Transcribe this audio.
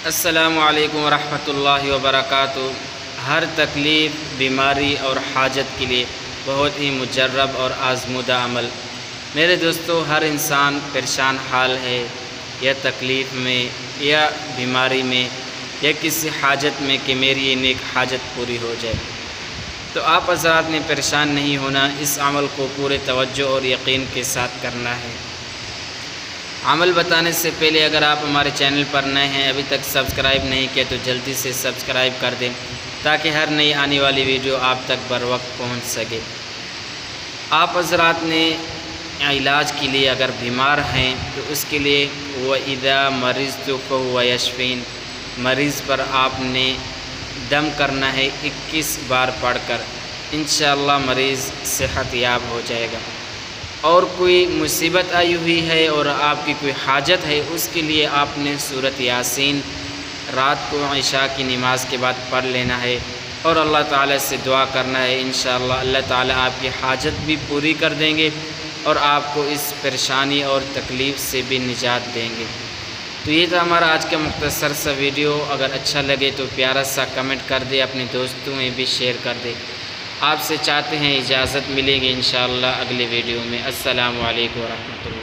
अस्सलामु अलैकुम वरहमतुल्लाहि वबरकातुहू। हर तकलीफ़, बीमारी और हाजत के लिए बहुत ही मुजर्रब और आज़मूदा अमल। मेरे दोस्तों, हर इंसान परेशान हाल है, या तकलीफ़ में या बीमारी में या किसी हाजत में कि मेरी ये नेक हाजत पूरी हो जाए। तो आप हज़रात ने परेशान नहीं होना, इस अमल को पूरे तवज्जो और यकीन के साथ करना है। अमल बताने से पहले अगर आप हमारे चैनल पर नए हैं, अभी तक सब्सक्राइब नहीं किया, तो जल्दी से सब्सक्राइब कर दें ताकि हर नई आने वाली वीडियो आप तक बर वक्त पहुँच सके। आप हज़रात ने इलाज के लिए अगर बीमार हैं तो उसके लिए वइज़ा मरीज़्तु फ़हुव यशफ़ीन, मरीज़ पर आपने दम करना है 21 बार पढ़कर। इंशाअल्लाह मरीज़ सेहत याब हो जाएगा। और कोई मुसीबत आई हुई है और आपकी कोई हाजत है, उसके लिए आपने सूरत यासीन रात को इशा की नमाज के बाद पढ़ लेना है और अल्लाह ताला से दुआ करना है। इंशाअल्लाह अल्लाह ताला आपकी हाजत भी पूरी कर देंगे और आपको इस परेशानी और तकलीफ़ से भी निजात देंगे। तो ये था हमारा आज का मुख्तसर सा वीडियो। अगर अच्छा लगे तो प्यारा सा कमेंट कर दे, अपने दोस्तों में भी शेयर कर दे। आपसे चाहते हैं इजाज़त, मिलेंगे इंशाअल्लाह अगले वीडियो में। अस्सलामु अलैकुम वरहमतुल्लाह।